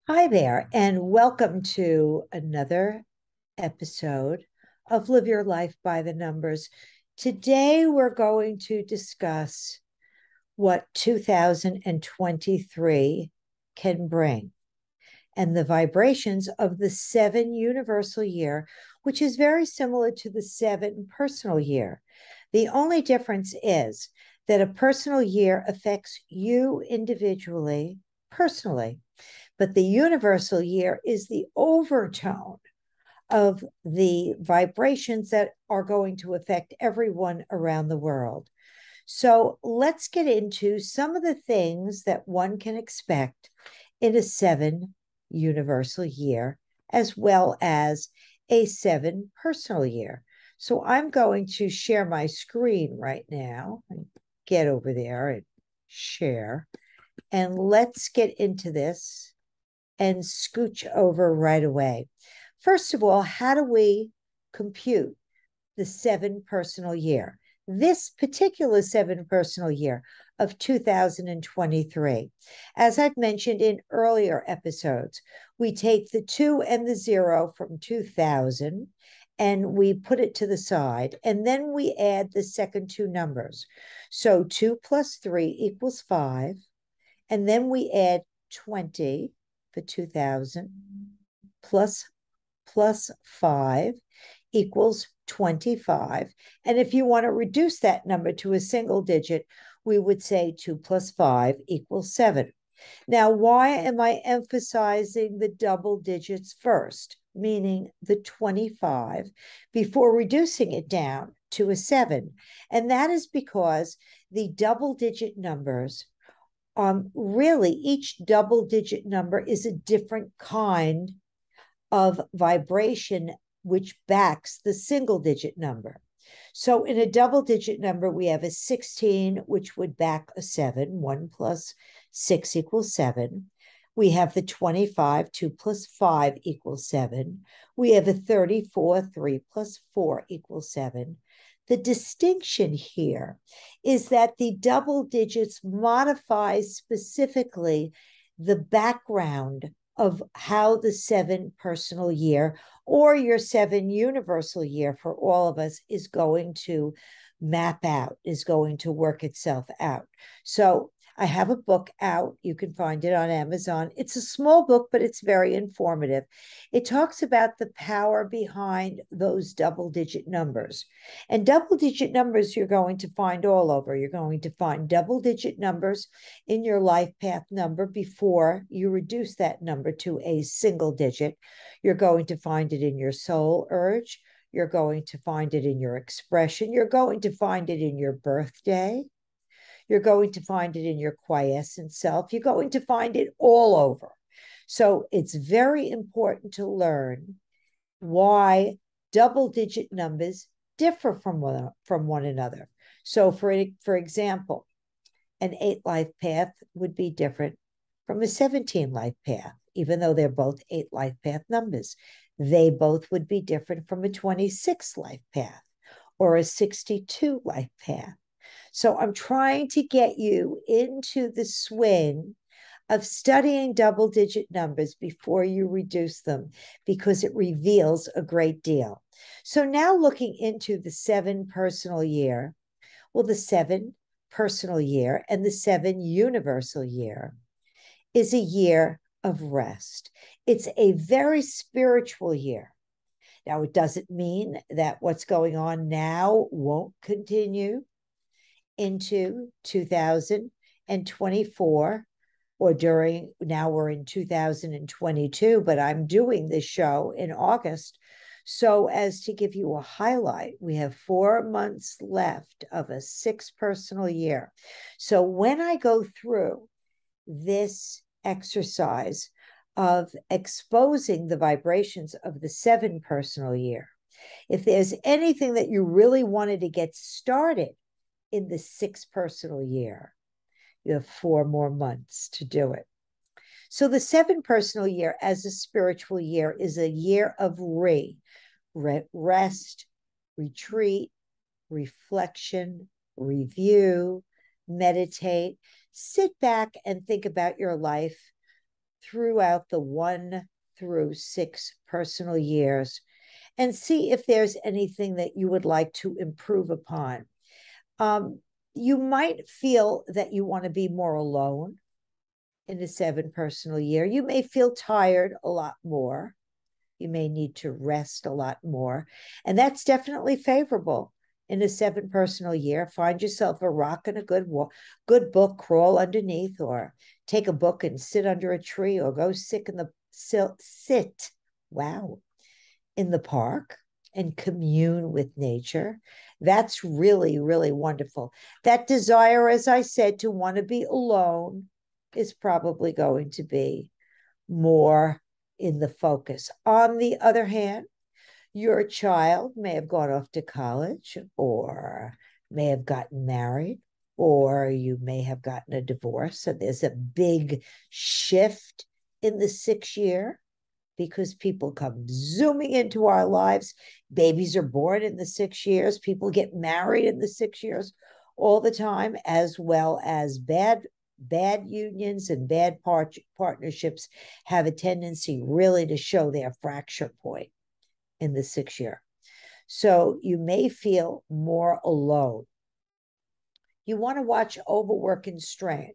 Hi there, and welcome to another episode of Live Your Life by the Numbers. Today, we're going to discuss what 2023 can bring and the vibrations of the seven universal year, which is very similar to the seven personal year. The only difference is that a personal year affects you individually, personally, but the universal year is the overtone of the vibrations that are going to affect everyone around the world. So let's get into some of the things that one can expect in a seven universal year, as well as a seven personal year. So I'm going to share my screen right now and get over there and share. And let's get into this and scooch over right away. First of all, how do we compute the seven personal year? This particular seven personal year of 2023. As I've mentioned in earlier episodes, we take the 2 and the 0 from 2000 and we put it to the side, and then we add the second two numbers. So 2 plus 3 equals 5, and then we add 20 for 2000 plus 5 equals 25. And if you want to reduce that number to a single digit, we would say 2 plus 5 equals 7. Now, why am I emphasizing the double digits first, meaning the 25, before reducing it down to a 7? And that is because the double digit numbers, really, each double digit number is a different kind of vibration which backs the single digit number. So in a double digit number, we have a 16, which would back a 7. 1 plus 6 equals 7. We have the 25, 2 plus 5 equals 7. We have a 34, 3 plus 4 equals 7. The distinction here is that the double digits modify specifically the background of how the seven personal year or your seven universal year for all of us is going to map out, is going to work itself out. So I have a book out. You can find it on Amazon. It's a small book, but it's very informative. It talks about the power behind those double digit numbers. And double digit numbers you're going to find all over. You're going to find double digit numbers in your life path number before you reduce that number to a single digit. You're going to find it in your soul urge. You're going to find it in your expression. You're going to find it in your birthday. You're going to find it in your quiescent self. You're going to find it all over. So it's very important to learn why double digit numbers differ from one another. So for example, an 8 life path would be different from a 17 life path, even though they're both 8 life path numbers. They both would be different from a 26 life path or a 62 life path. So I'm trying to get you into the swing of studying double digit numbers before you reduce them because it reveals a great deal. So now looking into the seven personal year, well, the seven personal year and the seven universal year is a year of rest. It's a very spiritual year. Now, it doesn't mean that what's going on now won't continue into 2024 or during, now we're in 2022, but I'm doing this show in August. So, as to give you a highlight, we have 4 months left of a six personal year. So, when I go through this exercise of exposing the vibrations of the seven personal year, if there's anything that you really wanted to get started in the six personal year, you have 4 more months to do it. So the seven personal year as a spiritual year is a year of rest, retreat, reflection, review, meditate, sit back and think about your life throughout the 1 through 6 personal years and see if there's anything that you would like to improve upon. You might feel that you want to be more alone in the 7 personal year. You may feel tired a lot more. You may need to rest a lot more. And that's definitely favorable in a 7 personal year. Find yourself a rock and a good book, crawl underneath, or take a book and sit under a tree, or go sit in the in the park and commune with nature. That's really, really wonderful. That desire, as I said, to want to be alone is probably going to be more in the focus. On the other hand, your child may have gone off to college, or may have gotten married, or you may have gotten a divorce. So there's a big shift in the 6th year because people come zooming into our lives. Babies are born in the 6 years. People get married in the 6 years all the time, as well as bad unions and bad partnerships have a tendency really to show their fracture point in the 6th year. So you may feel more alone. You want to watch overwork and strain.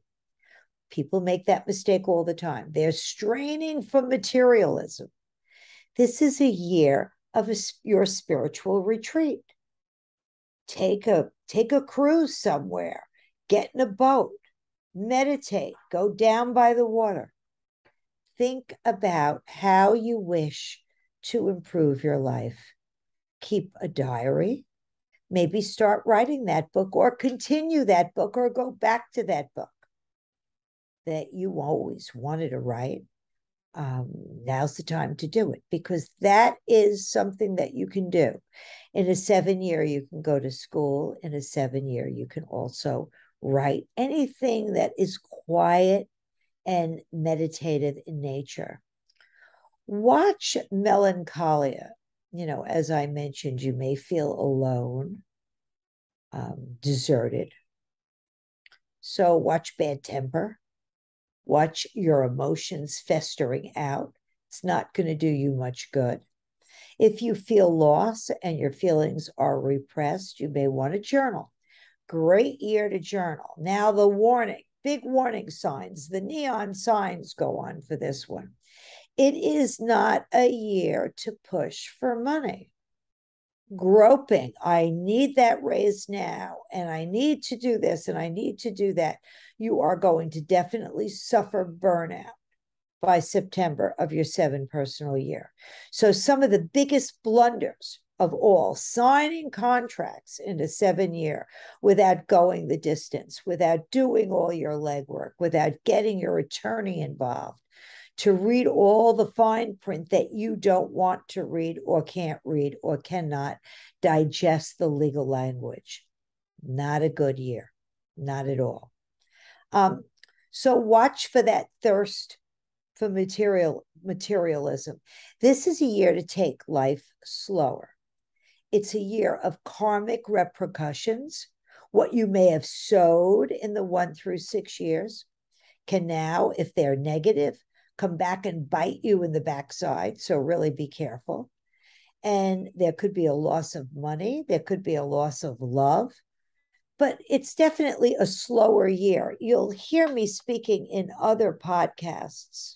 People make that mistake all the time. They're straining from materialism. This is a year of your spiritual retreat. Take a cruise somewhere, get in a boat, meditate, go down by the water. Think about how you wish to improve your life. Keep a diary. Maybe start writing that book, or continue that book, or go back to that book that you always wanted to write. Now's the time to do it, because that is something that you can do. In a 7 year, you can go to school. In a 7 year, you can also write anything that is quiet and meditative in nature. Watch melancholia. As I mentioned, you may feel alone, deserted. So watch bad temper. Watch your emotions festering out. It's not going to do you much good. If you feel loss and your feelings are repressed, you may want to journal. Great year to journal. Now the big warning signs, the neon signs go on for this one. It is not a year to push for money. Groping, I need that raise now, and I need to do this, and I need to do that. You are going to definitely suffer burnout by September of your 7 personal year. So some of the biggest blunders of all, signing contracts in a 7 year without going the distance, without doing all your legwork, without getting your attorney involved, to read all the fine print that you don't want to read, or can't read, or cannot digest the legal language. Not a good year. Not at all. So watch for that thirst for materialism. This is a year to take life slower. It's a year of karmic repercussions. What you may have sowed in the 1 through 6 years can now, if they're negative, come back and bite you in the backside. So really be careful. And there could be a loss of money. There could be a loss of love. But it's definitely a slower year. You'll hear me speaking in other podcasts,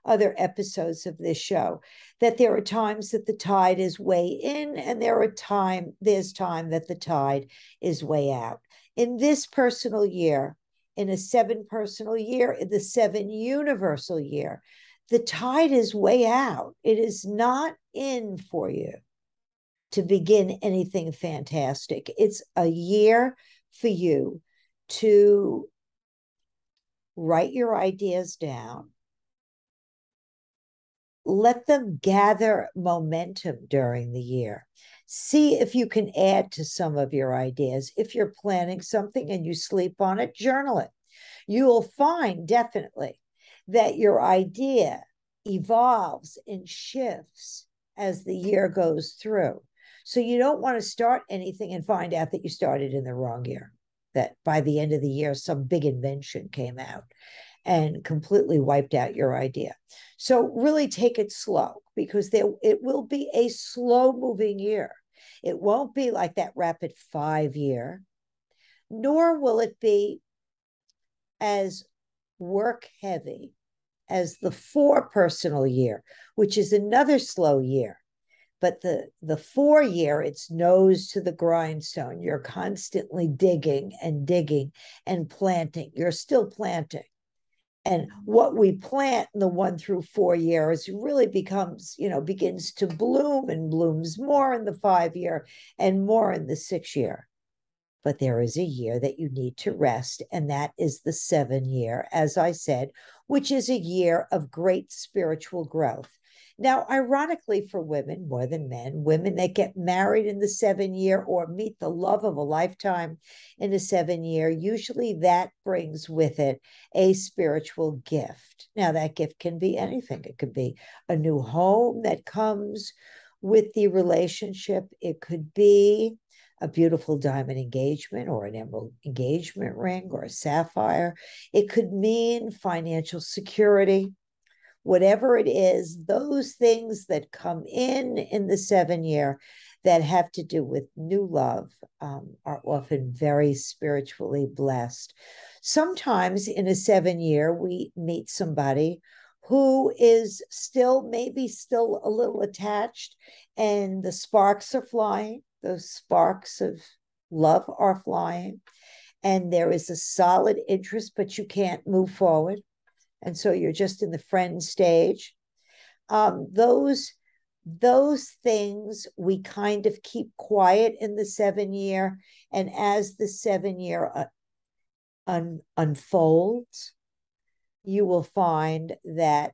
other episodes of this show, that there are times that the tide is way in, and there's time that the tide is way out. In this personal year, in a 7 personal year, in the 7 universal year, the tide is way out. It is not in for you to begin anything fantastic. It's a year for you to write your ideas down, let them gather momentum during the year. See if you can add to some of your ideas. If you're planning something and you sleep on it, journal it. You will find definitely that your idea evolves and shifts as the year goes through. So you don't want to start anything and find out that you started in the wrong year, that by the end of the year, some big invention came out and completely wiped out your idea. So really take it slow, because it will be a slow moving year. It won't be like that rapid 5 year, nor will it be as work heavy as the 4 personal year, which is another slow year. But the 4 year, it's nose to the grindstone. You're constantly digging and digging and planting. You're still planting. And what we plant in the 1 through 4 years really becomes, begins to bloom, and blooms more in the 5 year and more in the 6 year. But there is a year that you need to rest, and that is the 7 year, as I said, which is a year of great spiritual growth. Now, ironically, for women more than men, women that get married in the 7 year or meet the love of a lifetime in the 7 year, usually that brings with it a spiritual gift. Now, that gift can be anything. It could be a new home that comes with the relationship. It could be a beautiful diamond engagement or an emerald engagement ring or a sapphire. It could mean financial security. Whatever it is, those things that come in the 7 year that have to do with new love are often very spiritually blessed. Sometimes in a 7 year, we meet somebody who is maybe still a little attached, and the sparks are flying. Those sparks of love are flying, and there is a solid interest, but you can't move forward. And so you're just in the friend stage. Those things we kind of keep quiet in the 7 year, and as the 7 year unfolds, you will find that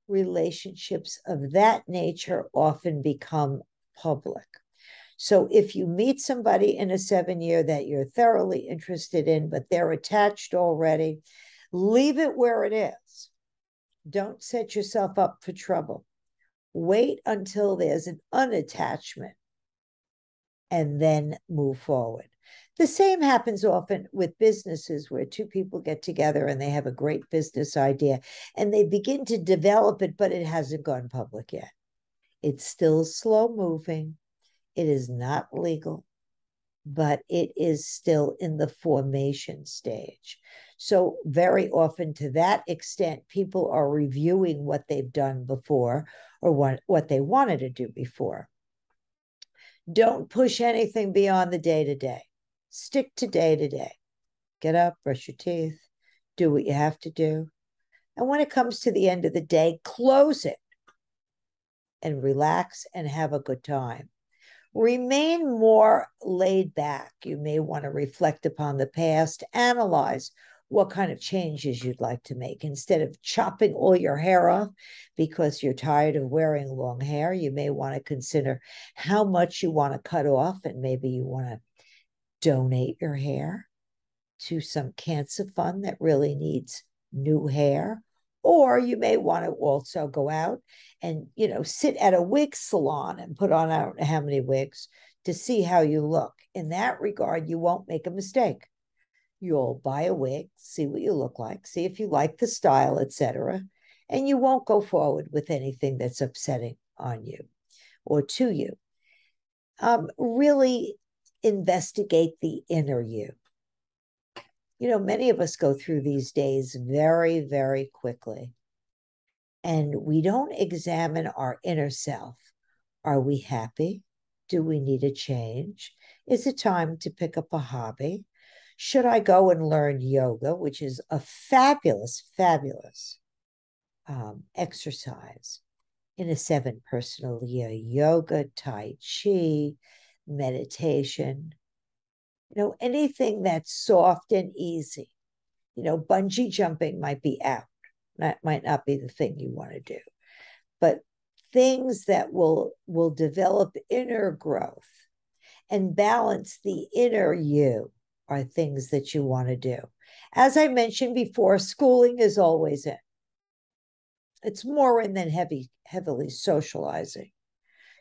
relationships of that nature often become public. So if you meet somebody in a 7 year that you're thoroughly interested in, but they're attached already, leave it where it is. Don't set yourself up for trouble. Wait until there's an unattachment and then move forward. The same happens often with businesses, where two people get together and they have a great business idea and they begin to develop it, but it hasn't gone public yet. It's still slow moving. It is not legal, but it is still in the formation stage. So very often, to that extent, people are reviewing what they've done before or what they wanted to do before. Don't push anything beyond the day-to-day. Stick to day-to-day. Get up, brush your teeth, do what you have to do. And when it comes to the end of the day, close it and relax and have a good time. Remain more laid back. You may want to reflect upon the past, analyze what kind of changes you'd like to make. Instead of chopping all your hair off because you're tired of wearing long hair, you may want to consider how much you want to cut off, and maybe you want to donate your hair to some cancer fund that really needs new hair. Or you may want to also go out and, sit at a wig salon and put on, I don't know how many wigs, to see how you look. In that regard, you won't make a mistake. You'll buy a wig, see what you look like, see if you like the style, etc. And you won't go forward with anything that's upsetting on you or to you. Really investigate the inner you. Many of us go through these days very, very quickly, and we don't examine our inner self. Are we happy? Do we need a change? Is it time to pick up a hobby? Should I go and learn yoga, which is a fabulous, fabulous exercise in a 7 personal year? Yoga, Tai Chi, meditation, anything that's soft and easy. Bungee jumping might be out. That might not be the thing you want to do. But things that will develop inner growth and balance the inner you are things that you want to do. As I mentioned before, schooling is always in. It's more in than heavily socializing.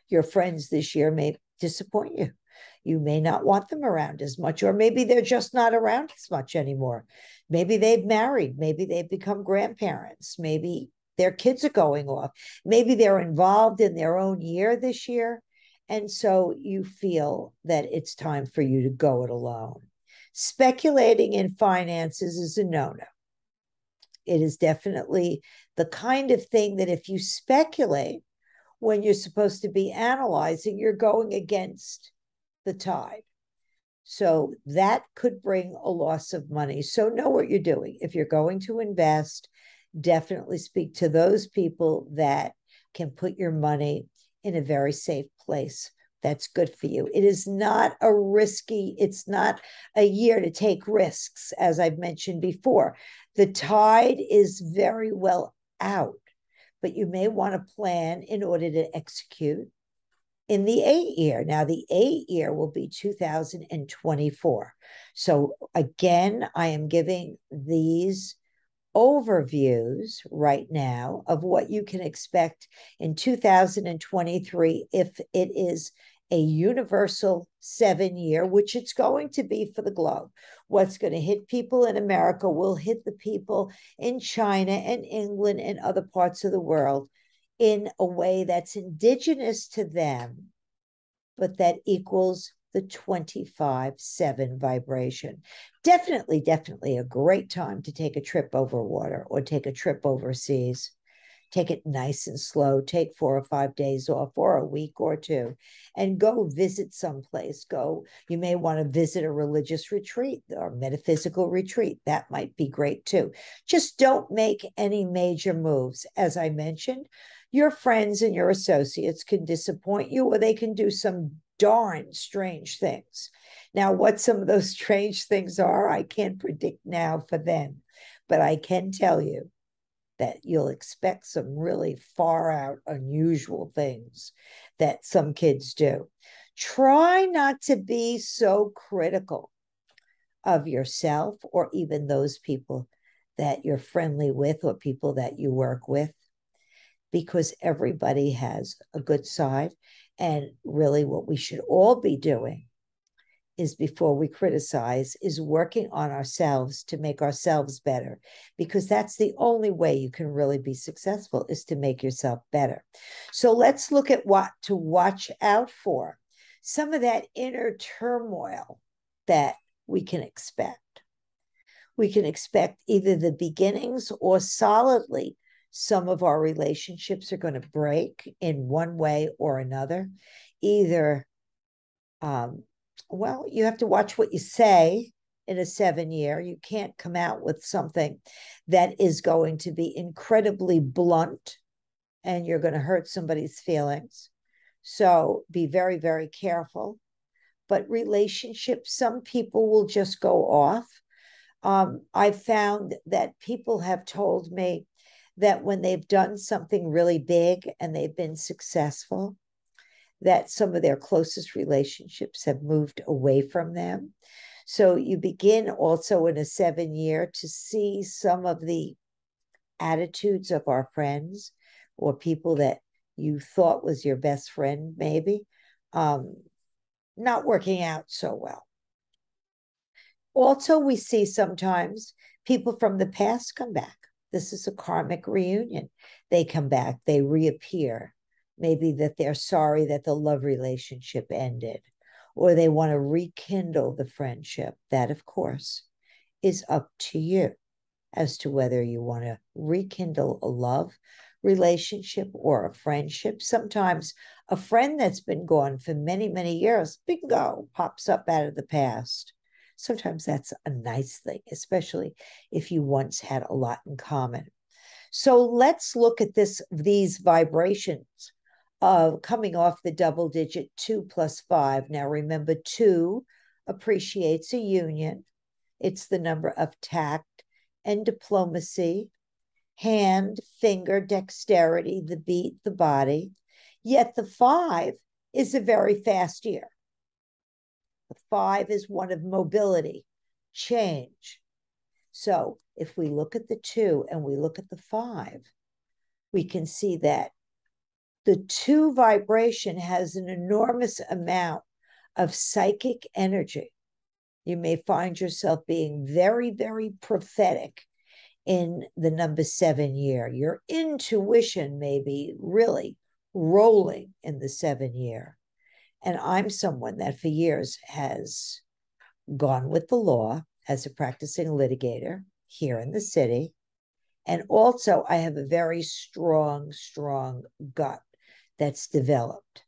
Your friends this year may disappoint you. You may not want them around as much, or maybe they're just not around as much anymore. Maybe they've married, maybe they've become grandparents, maybe their kids are going off, maybe they're involved in their own year this year. And so you feel that it's time for you to go it alone. Speculating in finances is a no no. It is definitely the kind of thing that if you speculate when you're supposed to be analyzing, you're going against the tide. So that could bring a loss of money. So know what you're doing. If you're going to invest, definitely speak to those people that can put your money in a very safe place. That's good for you. It is not a risky, it's not a year to take risks, as I've mentioned before. The tide is very well out, but you may want to plan in order to execute in the 8 year. Now, the 8 year will be 2024. So, again, I am giving these overviews right now of what you can expect in 2023 if it is a universal 7 year, which it's going to be for the globe. What's going to hit people in America will hit the people in China and England and other parts of the world in a way that's indigenous to them, but that equals the 25/7 vibration. Definitely a great time to take a trip over water or take a trip overseas. Take it nice and slow. Take 4 or 5 days off or a week or two and go visit someplace. You may want to visit a religious retreat or metaphysical retreat. That might be great too. Just don't make any major moves. As I mentioned, your friends and your associates can disappoint you, or they can do some darn strange things. Now, what some of those strange things are, I can't predict now for them, but I can tell you that you'll expect some really far out, unusual things that some kids do. Try not to be so critical of yourself or even those people that you're friendly with or people that you work with, because everybody has a good side. And really, what we should all be doing is, before we criticize, is working on ourselves to make ourselves better, because that's the only way you can really be successful, is to make yourself better. So let's look at what to watch out for. Some of that inner turmoil that we can expect. We can expect either the beginnings or solidly some of our relationships are going to break in one way or another. Either well, you have to watch what you say in a 7 year. You can't come out with something that is going to be incredibly blunt and you're going to hurt somebody's feelings. So be very, very careful. But relationships, some people will just go off. I've found that people have told me that when they've done something really big and they've been successful, that some of their closest relationships have moved away from them. So you begin also in a 7 year to see some of the attitudes of our friends or people that you thought was your best friend, maybe, not working out so well. Also, we see sometimes people from the past come back. This is a karmic reunion. They come back, they reappear. Maybe that they're sorry that the love relationship ended, or they want to rekindle the friendship. That, of course, is up to you as to whether you want to rekindle a love relationship or a friendship. Sometimes a friend that's been gone for many, many years, bingo, pops up out of the past. Sometimes that's a nice thing, especially if you once had a lot in common. So let's look at these vibrations of coming off the double digit 2 plus 5. Now remember, 2 appreciates a union. It's the number of tact and diplomacy, hand, finger, dexterity, the beat, the body. Yet the 5 is a very fast year. The 5 is one of mobility, change. So if we look at the 2 and we look at the 5, we can see that the 2 vibration has an enormous amount of psychic energy. You may find yourself being very, very prophetic in the number 7 year. Your intuition may be really rolling in the 7 year. And I'm someone that for years has gone with the law as a practicing litigator here in the city. And also, I have a very strong, strong gut that's developed.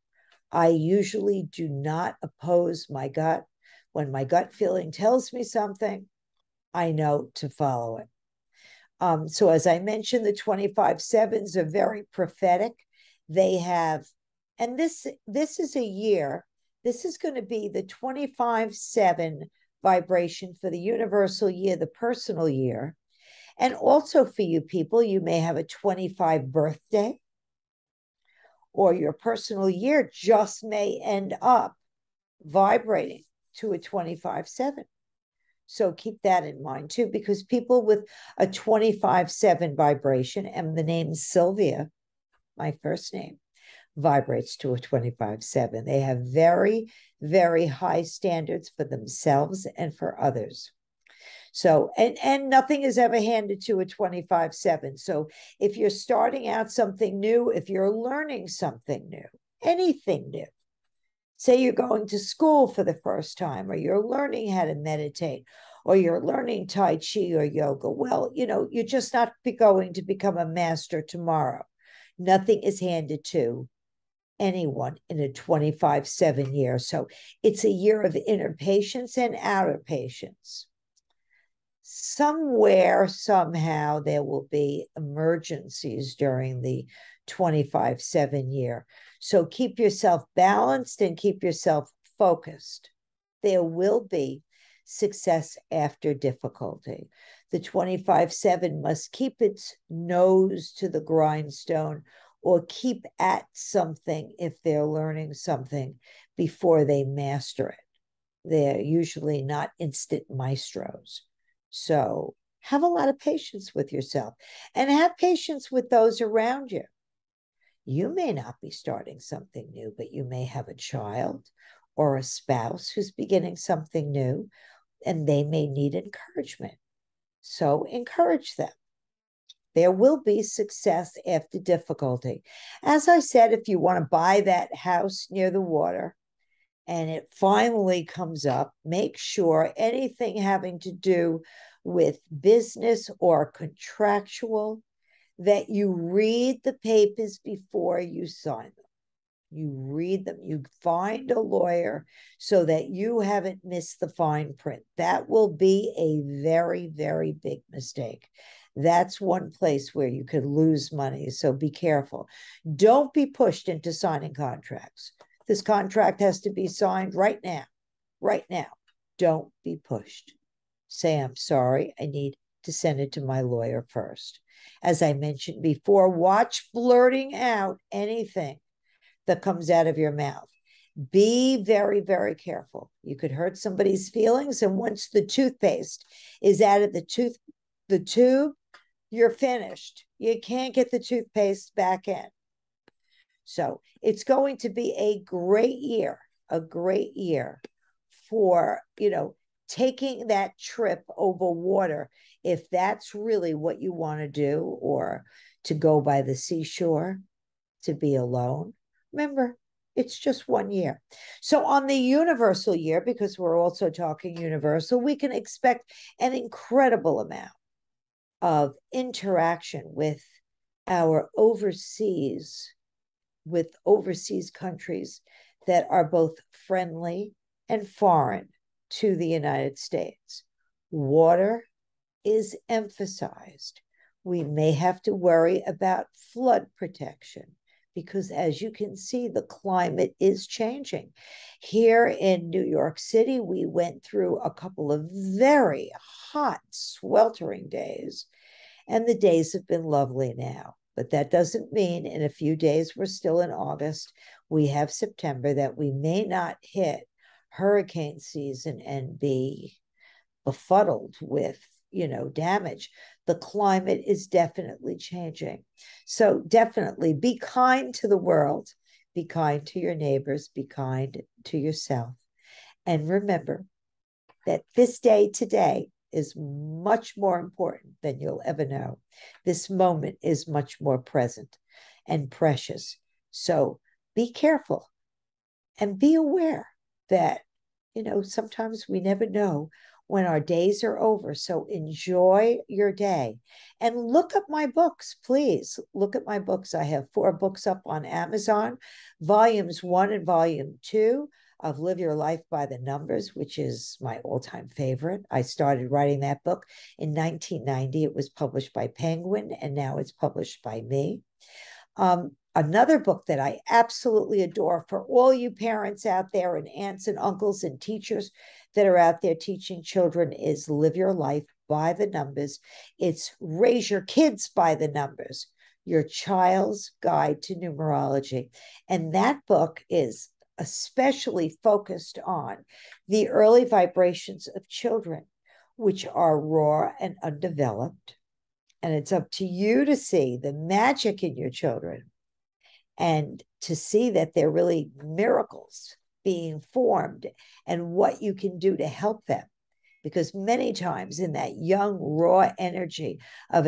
I usually do not oppose my gut. When my gut feeling tells me something, I know to follow it. So as I mentioned, the 25/7s are very prophetic. They have, and this is a year, this is going to be the 25/7 vibration for the universal year, the personal year. And also for you people, you may have a 25 birthday, or your personal year just may end up vibrating to a 25/7. So keep that in mind too, because people with a 25/7 vibration, and the name Sylvia, my first name, vibrates to a 25/7. They have very, very high standards for themselves and for others. So, and nothing is ever handed to a 25/7. So if you're starting out something new, if you're learning something new, anything new, say you're going to school for the first time, or you're learning how to meditate, or you're learning Tai Chi or yoga, well, you're just not going to become a master tomorrow. Nothing is handed to anyone in a 25/7 year. So it's a year of inner patience and outer patience. Somewhere, somehow, there will be emergencies during the 25/7 year. So keep yourself balanced and keep yourself focused. There will be success after difficulty. The 25/7 must keep its nose to the grindstone, or keep at something if they're learning something before they master it. They're usually not instant maestros. So have a lot of patience with yourself, and have patience with those around you. You may not be starting something new, but you may have a child or a spouse who's beginning something new, and they may need encouragement. So encourage them. There will be success after difficulty. As I said, if you want to buy that house near the water and it finally comes up, make sure anything having to do with business or contractual, that you read the papers before you sign them. You read them, you find a lawyer so that you haven't missed the fine print. That will be a very, very big mistake. That's one place where you could lose money. So be careful. Don't be pushed into signing contracts. This contract has to be signed right now. Right now. Don't be pushed. Say, I'm sorry, I need to send it to my lawyer first. As I mentioned before, watch blurting out anything that comes out of your mouth. Be very, very careful. You could hurt somebody's feelings, and once the toothpaste is out of the tube, you're finished. You can't get the toothpaste back in. So it's going to be a great year for, taking that trip over water, if that's really what you want to do, or to go by the seashore, to be alone. Remember, it's just 1 year. So on the universal year, because we're also talking universal, we can expect an incredible amount of interaction with overseas countries that are both friendly and foreign to the United States. Water is emphasized. We may have to worry about flood protection, because as you can see, the climate is changing. Here in New York City, we went through a couple of very hot, sweltering days, and the days have been lovely now. But that doesn't mean in a few days, we're still in August, we have September, that we may not hit hurricane season and be befuddled with damage. The climate is definitely changing. So definitely be kind to the world, be kind to your neighbors, be kind to yourself. And remember that this day today is much more important than you'll ever know. This moment is much more present and precious. So be careful and be aware that, sometimes we never know when our days are over. So enjoy your day and look up my books, please. Look at my books. I have 4 books up on Amazon, volumes 1 and volume 2 of Live Your Life by the Numbers, which is my all-time favorite. I started writing that book in 1990. It was published by Penguin, and now it's published by me. Another book that I absolutely adore for all you parents out there and aunts and uncles and teachers that are out there teaching children is Live Your Life by the Numbers. It's Raise Your Kids by the Numbers, your child's guide to numerology. And that book is especially focused on the early vibrations of children, which are raw and undeveloped. And it's up to you to see the magic in your children and to see that they're really miracles being formed and what you can do to help them. Because many times in that young, raw energy of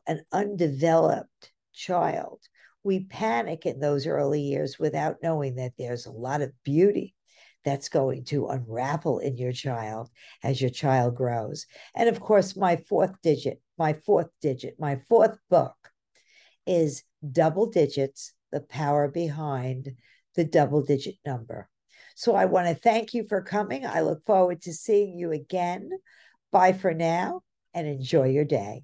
an undeveloped child, we panic in those early years without knowing that there's a lot of beauty that's going to unravel in your child as your child grows. And of course, my fourth book is Double Digits, the power behind the double digit number. So I want to thank you for coming. I look forward to seeing you again. Bye for now and enjoy your day.